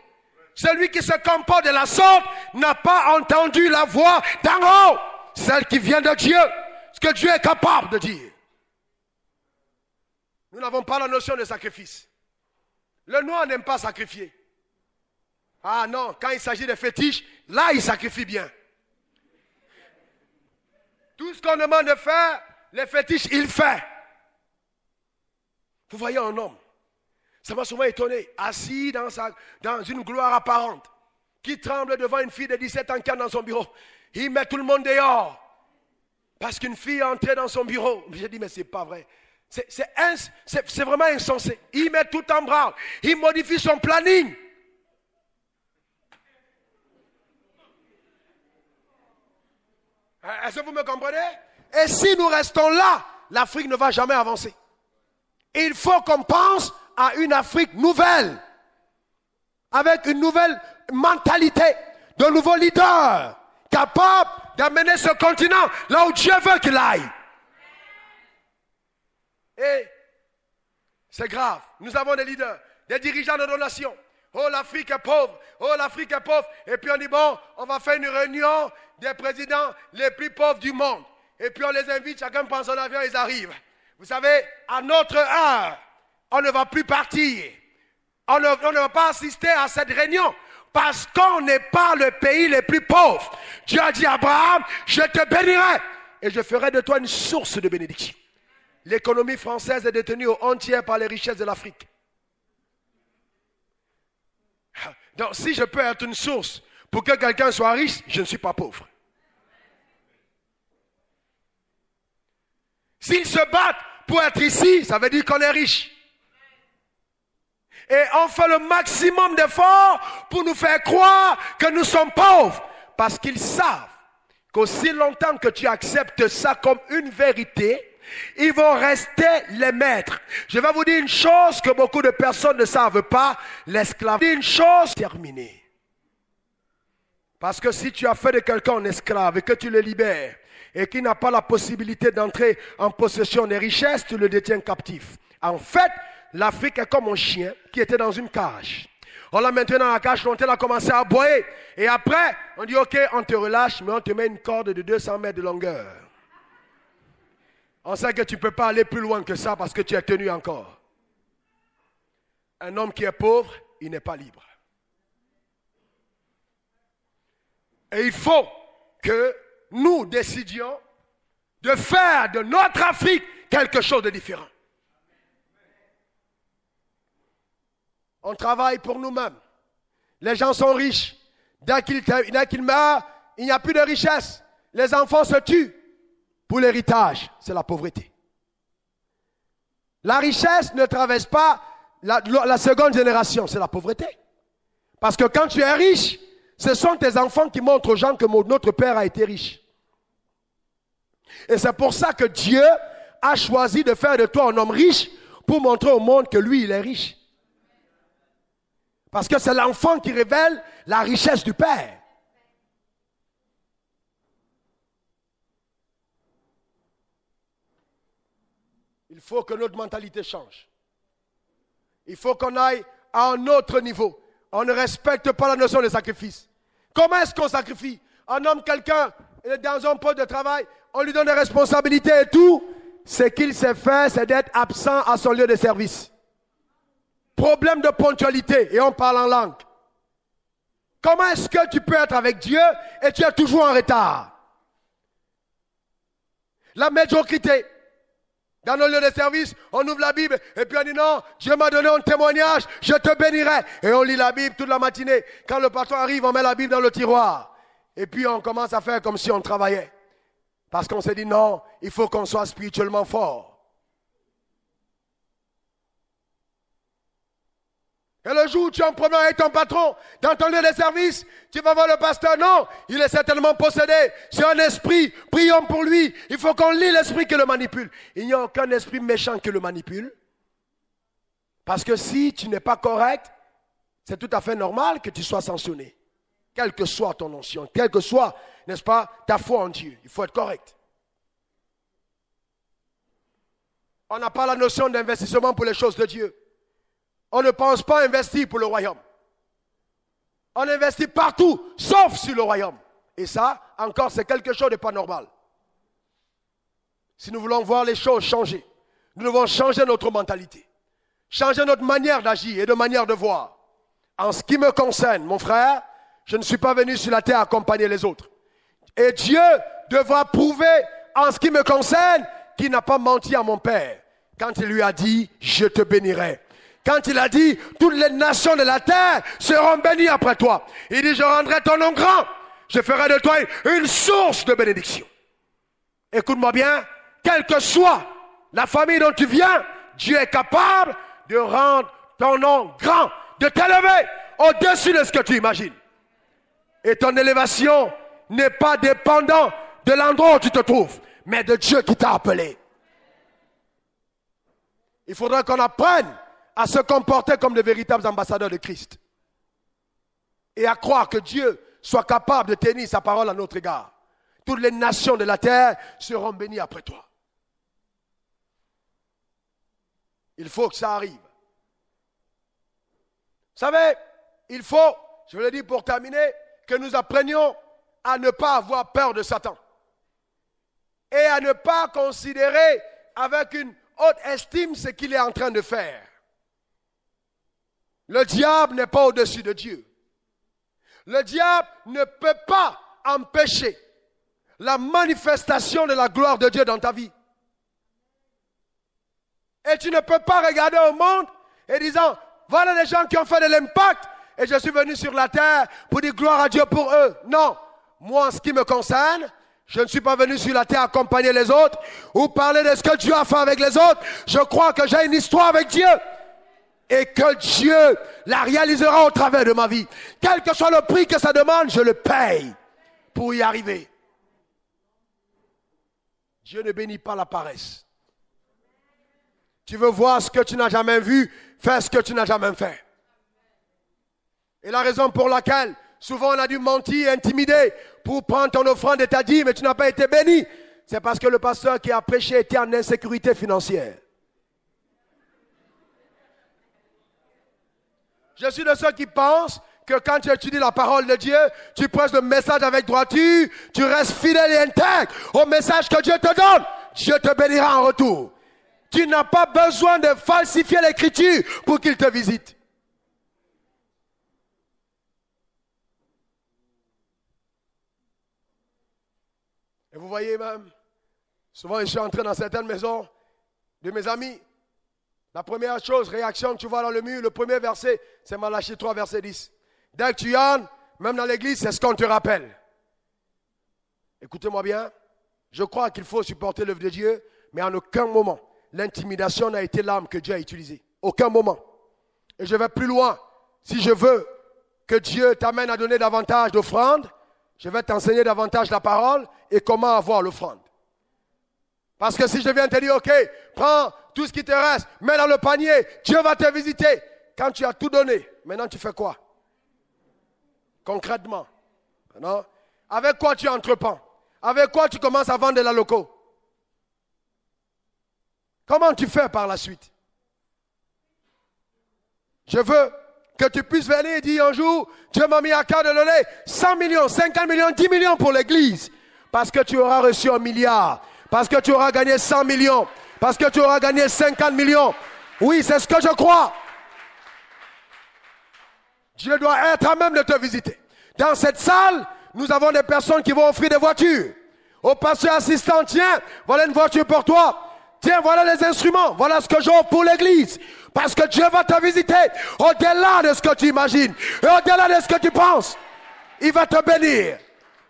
Celui qui se comporte de la sorte n'a pas entendu la voix d'en haut. Celle qui vient de Dieu. Ce que Dieu est capable de dire. Nous n'avons pas la notion de sacrifice. Le noir n'aime pas sacrifier. Ah non, quand il s'agit de fétiches, là il sacrifie bien. Tout ce qu'on demande de faire, les fétiches, il fait. Vous voyez un homme. Ça m'a souvent étonné, assis dans une gloire apparente, qui tremble devant une fille de 17 ans qui est dans son bureau. Il met tout le monde dehors, parce qu'une fille est entrée dans son bureau. J'ai dit, mais c'est pas vrai. C'est vraiment insensé. Il met tout en branle. Il modifie son planning. Est-ce que vous me comprenez? Et si nous restons là, l'Afrique ne va jamais avancer. Il faut qu'on pense à une Afrique nouvelle, avec une nouvelle mentalité, de nouveaux leaders, capables d'amener ce continent là où Dieu veut qu'il aille. Et c'est grave, nous avons des leaders, des dirigeants de nos nations. Oh, l'Afrique est pauvre, oh, l'Afrique est pauvre. Et puis on dit, bon, on va faire une réunion des présidents les plus pauvres du monde. Et puis on les invite, chacun prend son avion, ils arrivent. Vous savez, à notre heure, on ne va plus partir. On ne va pas assister à cette réunion parce qu'on n'est pas le pays le plus pauvre. Dieu a dit à Abraham, je te bénirai et je ferai de toi une source de bénédiction. L'économie française est détenue au entier par les richesses de l'Afrique. Donc si je peux être une source pour que quelqu'un soit riche, je ne suis pas pauvre. S'ils se battent pour être ici, ça veut dire qu'on est riche. Et on fait le maximum d'efforts pour nous faire croire que nous sommes pauvres. Parce qu'ils savent qu'aussi longtemps que tu acceptes ça comme une vérité, ils vont rester les maîtres. Je vais vous dire une chose que beaucoup de personnes ne savent pas, l'esclavage. Une chose terminée. Parce que si tu as fait de quelqu'un un esclave et que tu le libères, et qu'il n'a pas la possibilité d'entrer en possession des richesses, tu le détiens captif. En fait, l'Afrique est comme un chien qui était dans une cage. On l'a maintenu dans la cage, longtemps, il a commencé à aboyer. Et après, on dit, ok, on te relâche, mais on te met une corde de 200 mètres de longueur. On sait que tu ne peux pas aller plus loin que ça parce que tu es tenu encore. Un homme qui est pauvre, il n'est pas libre. Et il faut que nous décidions de faire de notre Afrique quelque chose de différent. On travaille pour nous-mêmes. Les gens sont riches. Dès qu'ils meurent, il n'y a plus de richesse. Les enfants se tuent. Pour l'héritage, c'est la pauvreté. La richesse ne traverse pas la seconde génération, c'est la pauvreté. Parce que quand tu es riche, ce sont tes enfants qui montrent aux gens que notre père a été riche. Et c'est pour ça que Dieu a choisi de faire de toi un homme riche pour montrer au monde que lui, il est riche. Parce que c'est l'enfant qui révèle la richesse du père. Il faut que notre mentalité change. Il faut qu'on aille à un autre niveau. On ne respecte pas la notion de sacrifice. Comment est-ce qu'on sacrifie? On nomme quelqu'un dans un poste de travail, on lui donne des responsabilités et tout. Ce qu'il sait faire, c'est d'être absent à son lieu de service. Problème de ponctualité, et on parle en langue. Comment est-ce que tu peux être avec Dieu et tu es toujours en retard? La médiocrité. Dans nos lieux de service, on ouvre la Bible et puis on dit non, Dieu m'a donné un témoignage, je te bénirai. Et on lit la Bible toute la matinée. Quand le patron arrive, on met la Bible dans le tiroir. Et puis on commence à faire comme si on travaillait. Parce qu'on s'est dit non, il faut qu'on soit spirituellement fort. Et le jour où tu as un problème avec ton patron, dans ton lieu de service, tu vas voir le pasteur. Non, il est certainement possédé. C'est un esprit. Prions pour lui. Il faut qu'on lit l'esprit qui le manipule. Il n'y a aucun esprit méchant qui le manipule. Parce que si tu n'es pas correct, c'est tout à fait normal que tu sois sanctionné. Quelle que soit ton onction, quelle que soit, n'est-ce pas, ta foi en Dieu. Il faut être correct. On n'a pas la notion d'investissement pour les choses de Dieu. On ne pense pas investir pour le royaume. On investit partout, sauf sur le royaume. Et ça, encore, c'est quelque chose de pas normal. Si nous voulons voir les choses changer, nous devons changer notre mentalité. Changer notre manière d'agir et de manière de voir. En ce qui me concerne, mon frère, je ne suis pas venu sur la terre accompagner les autres. Et Dieu devra prouver, en ce qui me concerne, qu'il n'a pas menti à mon Père. Quand il lui a dit, je te bénirai. Quand il a dit, toutes les nations de la terre seront bénies après toi. Il dit, je rendrai ton nom grand. Je ferai de toi une source de bénédiction. Écoute-moi bien, quelle que soit la famille dont tu viens, Dieu est capable de rendre ton nom grand, de t'élever au-dessus de ce que tu imagines. Et ton élévation n'est pas dépendante de l'endroit où tu te trouves, mais de Dieu qui t'a appelé. Il faudra qu'on apprenne à se comporter comme de véritables ambassadeurs de Christ. Et à croire que Dieu soit capable de tenir sa parole à notre égard. Toutes les nations de la terre seront bénies après toi. Il faut que ça arrive. Vous savez, il faut, je vous le dis pour terminer, que nous apprenions à ne pas avoir peur de Satan. Et à ne pas considérer avec une haute estime ce qu'il est en train de faire. Le diable n'est pas au-dessus de Dieu. Le diable ne peut pas empêcher la manifestation de la gloire de Dieu dans ta vie. Et tu ne peux pas regarder au monde et disant, voilà les gens qui ont fait de l'impact et je suis venu sur la terre pour dire gloire à Dieu pour eux. Non, moi en ce qui me concerne, je ne suis pas venu sur la terre accompagner les autres ou parler de ce que Dieu a fait avec les autres. Je crois que j'ai une histoire avec Dieu. Et que Dieu la réalisera au travers de ma vie. Quel que soit le prix que ça demande, je le paye pour y arriver. Dieu ne bénit pas la paresse. Tu veux voir ce que tu n'as jamais vu, fais ce que tu n'as jamais fait. Et la raison pour laquelle, souvent on a dû mentir, intimider, pour prendre ton offrande et t'as dit, mais tu n'as pas été béni, c'est parce que le pasteur qui a prêché était en insécurité financière. Je suis de ceux qui pensent que quand tu étudies la parole de Dieu, tu prêches le message avec droiture, tu restes fidèle et intègre au message que Dieu te donne. Dieu te bénira en retour. Tu n'as pas besoin de falsifier l'écriture pour qu'il te visite. Et vous voyez même, souvent je suis entré dans certaines maisons de mes amis. La première chose, réaction que tu vois dans le mur, le premier verset, c'est Malachie 3, verset 10. Dès que tu entres, même dans l'église, c'est ce qu'on te rappelle. Écoutez-moi bien, je crois qu'il faut supporter l'œuvre de Dieu, mais en aucun moment, l'intimidation n'a été l'arme que Dieu a utilisée. Aucun moment. Et je vais plus loin. Si je veux que Dieu t'amène à donner davantage d'offrandes, je vais t'enseigner davantage la parole et comment avoir l'offrande. Parce que si je viens te dire, ok, prends tout ce qui te reste, mets dans le panier, Dieu va te visiter. Quand tu as tout donné, maintenant tu fais quoi? Concrètement. Non? Avec quoi tu entreprends? Avec quoi tu commences à vendre de la loco? Comment tu fais par la suite? Je veux que tu puisses venir et dire un jour, Dieu m'a mis à cœur de donner 100 millions, 50 millions, 10 millions pour l'église. Parce que tu auras reçu 1 milliard. Parce que tu auras gagné 100 millions. Parce que tu auras gagné 50 millions. Oui, c'est ce que je crois. Dieu doit être à même de te visiter. Dans cette salle, nous avons des personnes qui vont offrir des voitures. Au pasteur assistant, tiens, voilà une voiture pour toi. Tiens, voilà les instruments. Voilà ce que j'offre pour l'église. Parce que Dieu va te visiter au-delà de ce que tu imagines. Et au-delà de ce que tu penses. Il va te bénir.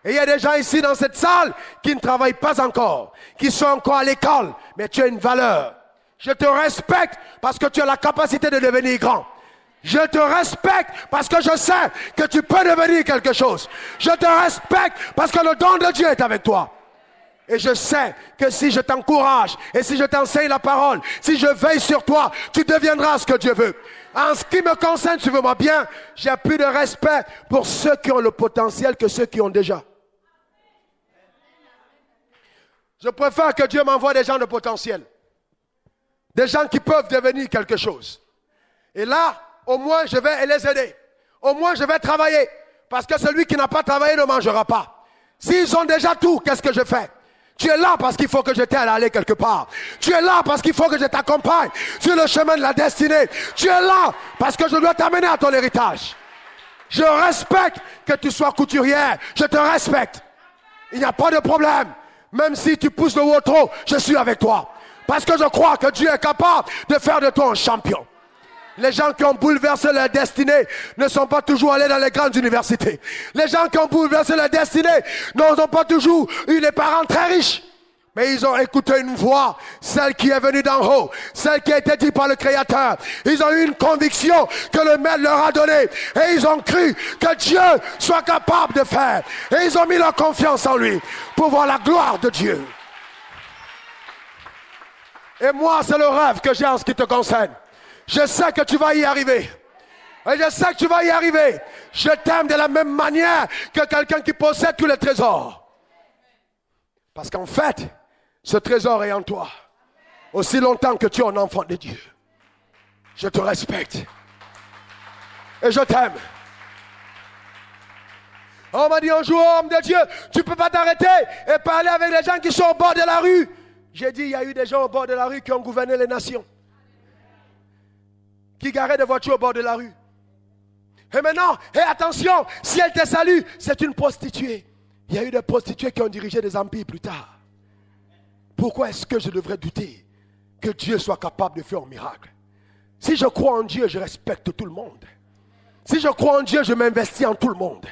Et il y a des gens ici dans cette salle qui ne travaillent pas encore. Qui sont encore à l'école. Mais tu as une valeur. Je te respecte parce que tu as la capacité de devenir grand. Je te respecte parce que je sais que tu peux devenir quelque chose. Je te respecte parce que le don de Dieu est avec toi. Et je sais que si je t'encourage et si je t'enseigne la parole, si je veille sur toi, tu deviendras ce que Dieu veut. En ce qui me concerne, tu veux moi bien, j'ai plus de respect pour ceux qui ont le potentiel que ceux qui ont déjà. Je préfère que Dieu m'envoie des gens de potentiel. Des gens qui peuvent devenir quelque chose. Et là, au moins je vais les aider. Au moins je vais travailler. Parce que celui qui n'a pas travaillé ne mangera pas. S'ils ont déjà tout, qu'est-ce que je fais? Tu es là parce qu'il faut que je t'aide à aller quelque part. Tu es là parce qu'il faut que je t'accompagne sur le chemin de la destinée. Tu es là parce que je dois t'amener à ton héritage. Je respecte que tu sois couturière. Je te respecte. Il n'y a pas de problème. Même si tu pousses le haut trop, je suis avec toi. Parce que je crois que Dieu est capable de faire de toi un champion. Les gens qui ont bouleversé leur destinée ne sont pas toujours allés dans les grandes universités. Les gens qui ont bouleversé leur destinée n'ont pas toujours eu des parents très riches. Mais ils ont écouté une voix, celle qui est venue d'en haut, celle qui a été dite par le Créateur. Ils ont eu une conviction que le Maître leur a donnée. Et ils ont cru que Dieu soit capable de faire. Et ils ont mis leur confiance en lui pour voir la gloire de Dieu. Et moi, c'est le rêve que j'ai en ce qui te concerne. Je sais que tu vas y arriver. Et je sais que tu vas y arriver. Je t'aime de la même manière que quelqu'un qui possède tous les trésors. Parce qu'en fait, ce trésor est en toi. Aussi longtemps que tu es un enfant de Dieu. Je te respecte. Et je t'aime. On m'a dit un jour, homme de Dieu, tu ne peux pas t'arrêter et parler avec les gens qui sont au bord de la rue. J'ai dit, il y a eu des gens au bord de la rue qui ont gouverné les nations. Qui garaient des voitures au bord de la rue. Et maintenant, et attention, si elle te salue, c'est une prostituée. Il y a eu des prostituées qui ont dirigé des empires plus tard. Pourquoi est-ce que je devrais douter que Dieu soit capable de faire un miracle? Si je crois en Dieu, je respecte tout le monde. Si je crois en Dieu, je m'investis en tout le monde.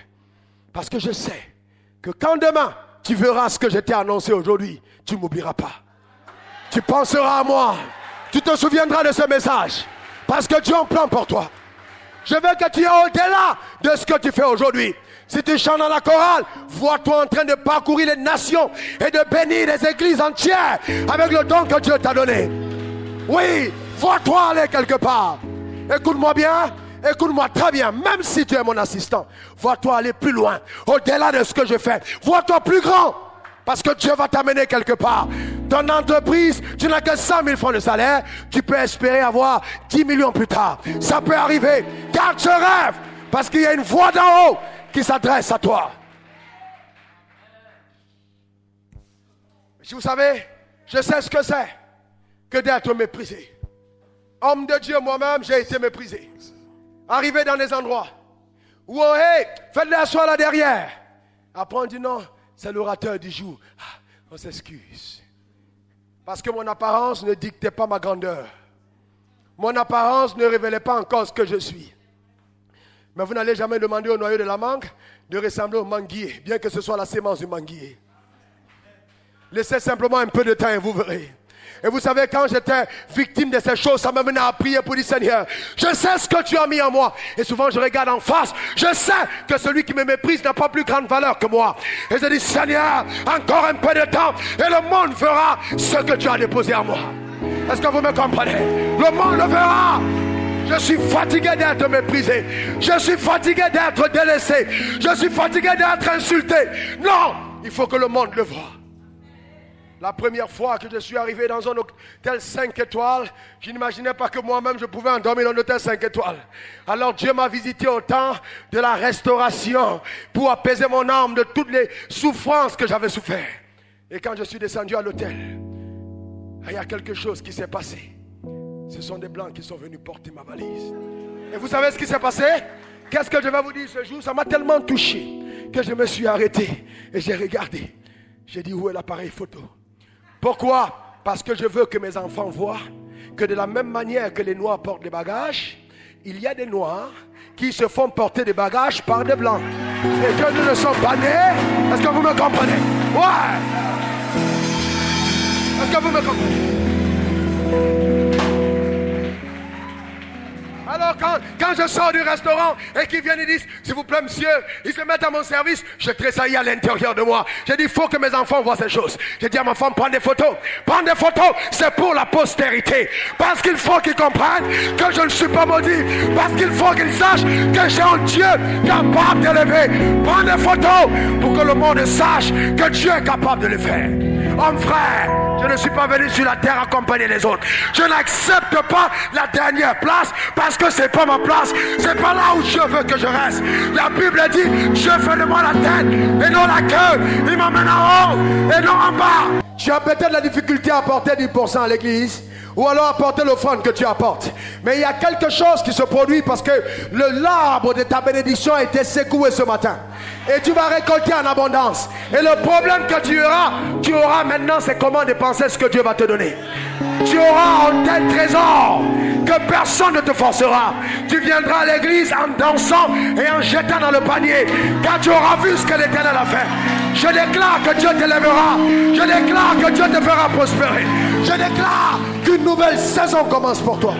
Parce que je sais que quand demain, tu verras ce que je t'ai annoncé aujourd'hui, tu ne m'oublieras pas. Tu penseras à moi. Tu te souviendras de ce message. Parce que Dieu a un plan pour toi. Je veux que tu aies au-delà de ce que tu fais aujourd'hui. Si tu chantes dans la chorale, vois-toi en train de parcourir les nations et de bénir les églises entières avec le don que Dieu t'a donné. Oui, vois-toi aller quelque part. Écoute-moi bien, écoute-moi très bien, même si tu es mon assistant. Vois-toi aller plus loin, au-delà de ce que je fais. Vois-toi plus grand. Parce que Dieu va t'amener quelque part. Ton entreprise, tu n'as que 100 000 francs de salaire. Tu peux espérer avoir 10 millions plus tard. Ça peut arriver. Garde ce rêve. Parce qu'il y a une voix d'en haut qui s'adresse à toi. Si vous savez, je sais ce que c'est que d'être méprisé. Homme de Dieu, moi-même, j'ai été méprisé. Arrivé dans des endroits où, oh, hey, faites-le asseoir là derrière. Après, on dit non. C'est l'orateur du jour. Ah, on s'excuse. Parce que mon apparence ne dictait pas ma grandeur. Mon apparence ne révélait pas encore ce que je suis. Mais vous n'allez jamais demander au noyau de la mangue de ressembler au manguier, bien que ce soit la sémence du manguier. Laissez simplement un peu de temps et vous verrez. Et vous savez, quand j'étais victime de ces choses, ça m'a mené à prier pour dire, Seigneur, je sais ce que tu as mis en moi. Et souvent, je regarde en face. Je sais que celui qui me méprise n'a pas plus grande valeur que moi. Et je dis, Seigneur, encore un peu de temps, et le monde fera ce que tu as déposé en moi. Est-ce que vous me comprenez? Le monde le verra. Je suis fatigué d'être méprisé. Je suis fatigué d'être délaissé. Je suis fatigué d'être insulté. Non, il faut que le monde le voie. La première fois que je suis arrivé dans un hôtel 5 étoiles, je n'imaginais pas que moi-même je pouvais endormir dans un hôtel 5 étoiles. Alors Dieu m'a visité au temps de la restauration pour apaiser mon âme de toutes les souffrances que j'avais souffert. Et quand je suis descendu à l'hôtel, il y a quelque chose qui s'est passé. Ce sont des blancs qui sont venus porter ma valise. Et vous savez ce qui s'est passé? Qu'est-ce que je vais vous dire ce jour? Ça m'a tellement touché que je me suis arrêté et j'ai regardé. J'ai dit, où est l'appareil photo? Pourquoi? Parce que je veux que mes enfants voient que de la même manière que les noirs portent des bagages, il y a des noirs qui se font porter des bagages par des blancs. Et que nous ne sommes pas nés. Est-ce que vous me comprenez? Ouais! Est-ce que vous me comprenez? Alors quand je sors du restaurant et qu'ils viennent et disent, s'il vous plaît monsieur, ils se mettent à mon service, je tressaillis à l'intérieur de moi. J'ai dit, il faut que mes enfants voient ces choses. J'ai dit à ma femme, prends des photos. Prends des photos, c'est pour la postérité. Parce qu'il faut qu'ils comprennent que je ne suis pas maudit. Parce qu'il faut qu'ils sachent que j'ai un Dieu capable d'élever. Prends des photos pour que le monde sache que Dieu est capable de le faire. Homme frère, je ne suis pas venu sur la terre accompagner les autres. Je n'accepte pas la dernière place parce que c'est pas ma place. C'est pas là où Dieu veut que je reste. La Bible dit, Dieu fait de moi la tête et non la queue. Il m'emmène en haut et non en bas. Tu as peut-être la difficulté à apporter 10% à l'église. Ou alors apporter l'offrande que tu apportes. Mais il y a quelque chose qui se produit parce que l'arbre de ta bénédiction a été secoué ce matin. Et tu vas récolter en abondance. Et le problème que tu auras maintenant, c'est comment dépenser ce que Dieu va te donner. Tu auras un tel trésor que personne ne te forcera. Tu viendras à l'église en dansant et en jetant dans le panier. Car tu auras vu ce que l'Éternel a fait. Je déclare que Dieu t'élèvera. Je déclare que Dieu te fera prospérer. Je déclare qu'une nouvelle saison commence pour toi.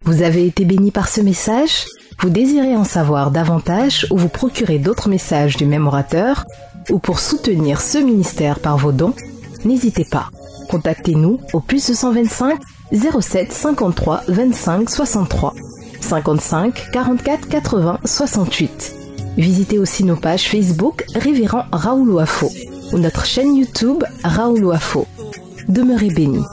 Vous avez été béni par ce message? Vous désirez en savoir davantage ou vous procurer d'autres messages du même orateur ou pour soutenir ce ministère par vos dons? N'hésitez pas. Contactez-nous au +225 07 53 25 63 55 44 80 68. Visitez aussi nos pages Facebook Révérend Raoul Ouafo ou notre chaîne YouTube Raoul Ouafo. Demeurez bénis.